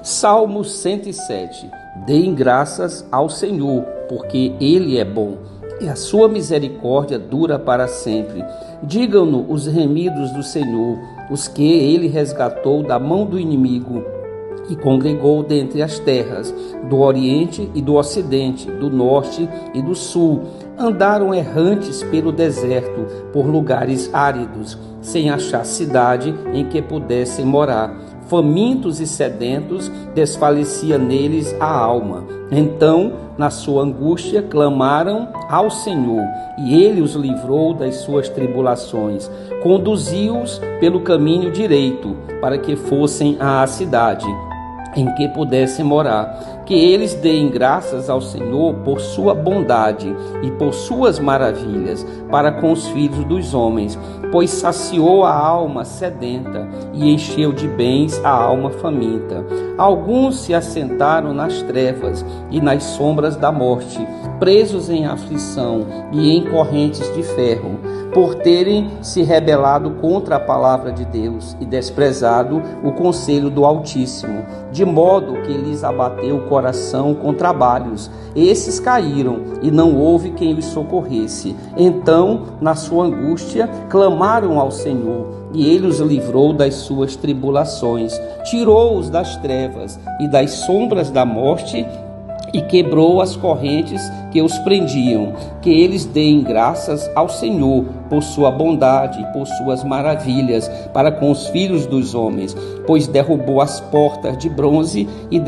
Salmo 107. Deem graças ao Senhor, porque Ele é bom, e a sua misericórdia dura para sempre. Digam-no os remidos do Senhor, os que Ele resgatou da mão do inimigo e congregou dentre as terras, do Oriente e do Ocidente, do Norte e do Sul. Andaram errantes pelo deserto, por lugares áridos, sem achar cidade em que pudessem morar. Famintos e sedentos, desfalecia neles a alma. Então, na sua angústia, clamaram ao Senhor, e Ele os livrou das suas tribulações. Conduziu-os pelo caminho direito, para que fossem à cidade em que pudessem morar. Que eles deem graças ao Senhor por sua bondade e por suas maravilhas para com os filhos dos homens, pois saciou a alma sedenta e encheu de bens a alma faminta. Alguns se assentaram nas trevas e nas sombras da morte, presos em aflição e em correntes de ferro, por terem se rebelado contra a palavra de Deus e desprezado o conselho do Altíssimo, de modo que lhes abateu o coração com trabalhos. Esses caíram e não houve quem os socorresse. Então, na sua angústia, clamaram ao Senhor, e Ele os livrou das suas tribulações, tirou-os das trevas e das sombras da morte, e quebrou as correntes que os prendiam. Que eles deem graças ao Senhor por sua bondade e por suas maravilhas para com os filhos dos homens, pois derrubou as portas de bronze e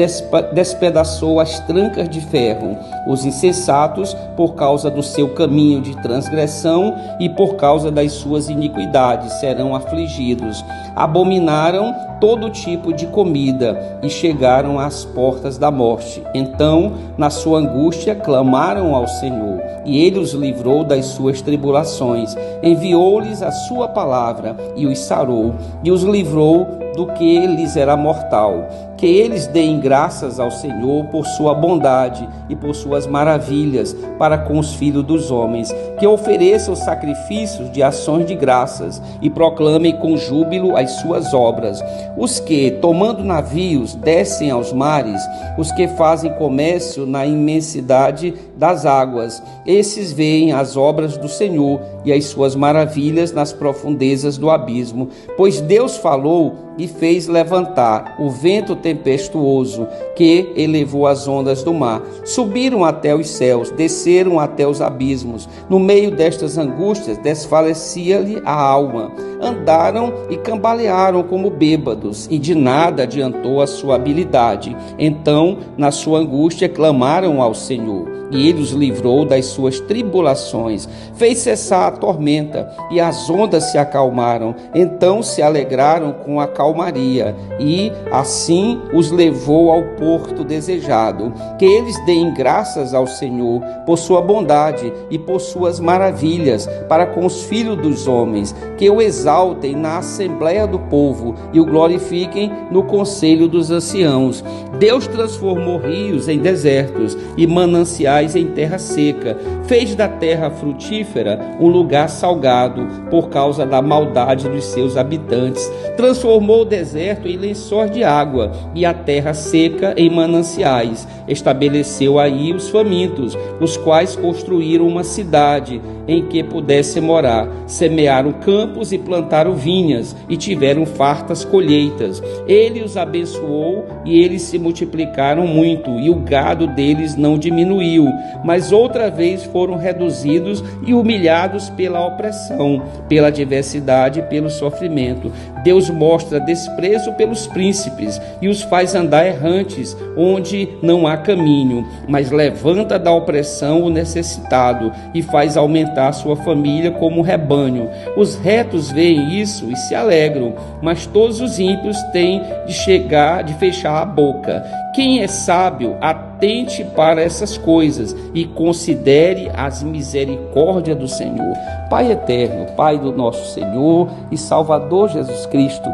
despedaçou as trancas de ferro. Os insensatos, por causa do seu caminho de transgressão e por causa das suas iniquidades, serão afligidos. Abominaram todo tipo de comida e chegaram às portas da morte. Então, na sua angústia, clamaram ao Senhor, e Ele os livrou das suas tribulações. Enviou-lhes a sua palavra e os sarou, e os livrou do que lhes era mortal. Que eles deem graças ao Senhor por sua bondade e por suas maravilhas para com os filhos dos homens. Que ofereçam sacrifícios de ações de graças e proclamem com júbilo as suas obras. Os que, tomando navios, descem aos mares, os que fazem comércio na imensidade das águas, esses veem as obras do Senhor e as suas maravilhas nas profundezas do abismo. Pois Deus falou e fez levantar o vento tempestuoso que elevou as ondas do mar. Subiram até os céus, desceram até os abismos. No meio destas angústias desfalecia-lhe a alma. Andaram e cambalearam como bêbados, e de nada adiantou a sua habilidade. Então, na sua angústia, clamaram ao Senhor, e Ele os livrou das suas tribulações. Fez cessar a tormenta, e as ondas se acalmaram. Então se alegraram com a calmaria, e assim os levou ao porto desejado. Que eles deem graças ao Senhor por sua bondade e por suas maravilhas para com os filhos dos homens. Que o exaltem na assembleia do povo e o glorifiquem no conselho dos anciãos. Deus transformou rios em desertos e mananciais em terra seca. Fez da terra frutífera um lugar salgado por causa da maldade dos seus habitantes. Transformou o deserto em lençóis de água e a terra seca em mananciais. Estabeleceu aí os famintos, os quais construíram uma cidade em que pudesse morar. Semearam campos e plantaram vinhas e tiveram fartas colheitas. Ele os abençoou e eles se multiplicaram muito, e o gado deles não diminuiu, mas outra vez foram reduzidos e humilhados pela opressão, pela adversidade e pelo sofrimento. Deus mostra desprezo pelos príncipes e os faz andar errantes onde não há caminho, mas levanta da opressão o necessitado e faz aumentar sua família como um rebanho. Os retos veem isso e se alegram, mas todos os ímpios têm de fechar a boca. Quem é sábio, atente para essas coisas e considere as misericórdias do Senhor. Pai eterno, Pai do nosso Senhor e Salvador Jesus Cristo,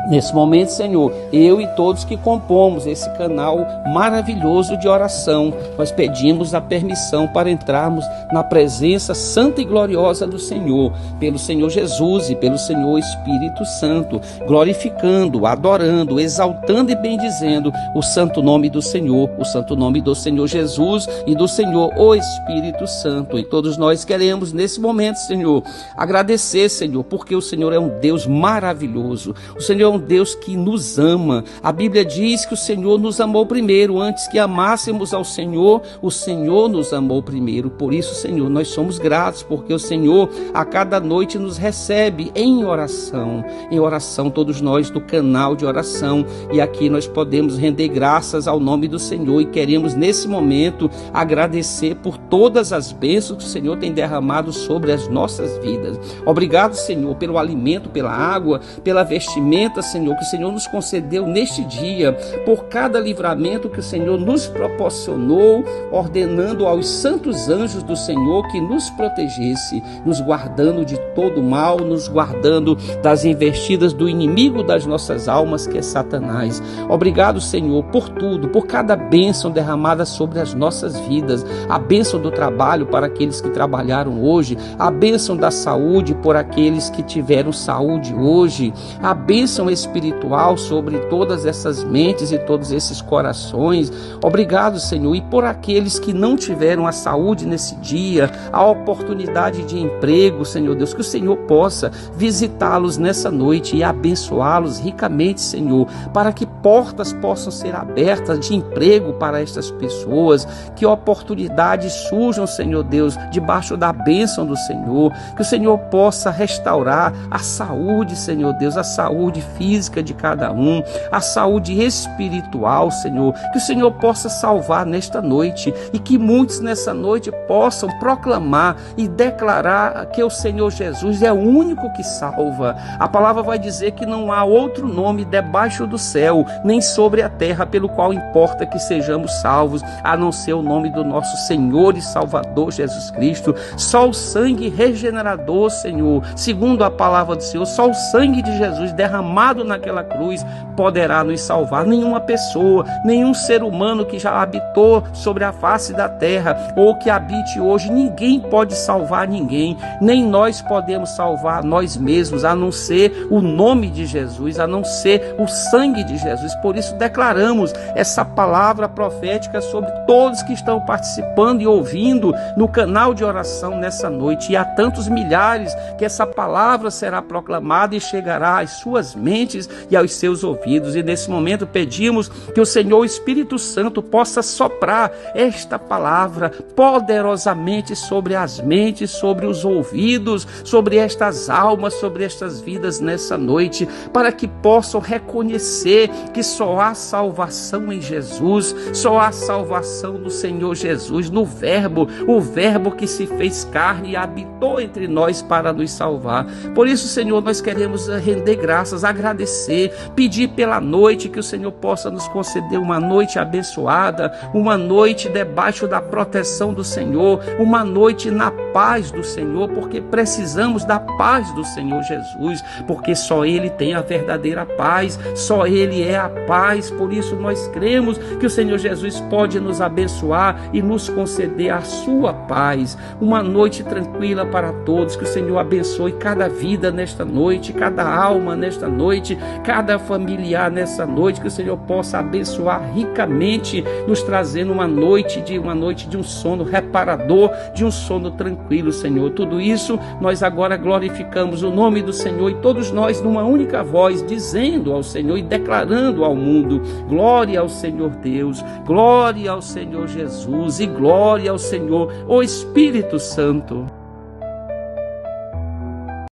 Nesse momento, Senhor, eu e todos que compomos esse canal maravilhoso de oração, nós pedimos a permissão para entrarmos na presença santa e gloriosa do Senhor, pelo Senhor Jesus e pelo Senhor Espírito Santo, glorificando, adorando, exaltando e bendizendo o santo nome do Senhor, o santo nome do Senhor Jesus e do Senhor, o Espírito Santo. E todos nós queremos, nesse momento, Senhor, agradecer, Senhor, porque o Senhor é um Deus maravilhoso, o Senhor é um Deus que nos ama. A Bíblia diz que o Senhor nos amou primeiro. Antes que amássemos ao Senhor, o Senhor nos amou primeiro. Por isso, Senhor, nós somos gratos, porque o Senhor a cada noite nos recebe em oração. Em oração, todos nós do canal de oração. E aqui nós podemos render graças ao nome do Senhor. E queremos nesse momento agradecer por todas as bênçãos que o Senhor tem derramado sobre as nossas vidas. Obrigado, Senhor, pelo alimento, pela água, pela vestimenta, Senhor, que o Senhor nos concedeu neste dia, por cada livramento que o Senhor nos proporcionou, ordenando aos santos anjos do Senhor que nos protegesse, nos guardando de todo mal, nos guardando das investidas do inimigo das nossas almas, que é Satanás. Obrigado, Senhor, por tudo, por cada bênção derramada sobre as nossas vidas, a bênção do trabalho para aqueles que trabalharam hoje, a bênção da saúde por aqueles que tiveram saúde hoje, a bênção espiritual sobre todas essas mentes e todos esses corações. Obrigado, Senhor, e por aqueles que não tiveram a saúde nesse dia, a oportunidade de emprego, Senhor Deus, que o Senhor possa visitá-los nessa noite e abençoá-los ricamente, Senhor, para que portas possam ser abertas de emprego para estas pessoas, que oportunidades surjam, Senhor Deus, debaixo da bênção do Senhor, que o Senhor possa restaurar a saúde, Senhor Deus, a saúde física de cada um, a saúde espiritual, Senhor, que o Senhor possa salvar nesta noite e que muitos nessa noite possam proclamar e declarar que o Senhor Jesus é o único que salva. A palavra vai dizer que não há outro nome debaixo do céu, nem sobre a terra, pelo qual importa que sejamos salvos, a não ser o nome do nosso Senhor e Salvador Jesus Cristo. Só o sangue regenerador, Senhor, segundo a palavra do Senhor, só o sangue de Jesus derramado naquela cruz poderá nos salvar. Nenhuma pessoa, nenhum ser humano que já habitou sobre a face da terra ou que habite hoje, ninguém pode salvar ninguém, nem nós podemos salvar nós mesmos, a não ser o nome de Jesus, a não ser o sangue de Jesus. Por isso declaramos essa palavra profética sobre todos que estão participando e ouvindo no canal de oração nessa noite, e há tantos milhares que essa palavra será proclamada e chegará às suas mentes e aos seus ouvidos. E nesse momento pedimos que o Senhor Espírito Santo possa soprar esta palavra poderosamente sobre as mentes, sobre os ouvidos, sobre estas almas, sobre estas vidas nessa noite, para que possam reconhecer que só há salvação em Jesus, só há salvação no Senhor Jesus, no Verbo, o Verbo que se fez carne e habitou entre nós para nos salvar. Por isso, Senhor, nós queremos render graças, agradecer, pedir pela noite que o Senhor possa nos conceder uma noite abençoada, uma noite debaixo da proteção do Senhor, uma noite na paz do Senhor, porque precisamos da paz do Senhor Jesus, porque só Ele tem a verdadeira paz, só Ele é a paz. Por isso nós cremos que o Senhor Jesus pode nos abençoar e nos conceder a sua paz, uma noite tranquila para todos. Que o Senhor abençoe cada vida nesta noite, cada alma nesta noite, cada familiar nessa noite, que o Senhor possa abençoar ricamente, nos trazendo uma noite de um sono reparador, de um sono tranquilo, Senhor. Tudo isso nós agora glorificamos o nome do Senhor, e todos nós numa única voz, dizendo ao Senhor e declarando ao mundo: glória ao Senhor Deus, glória ao Senhor Jesus e glória ao Senhor, o Espírito Santo.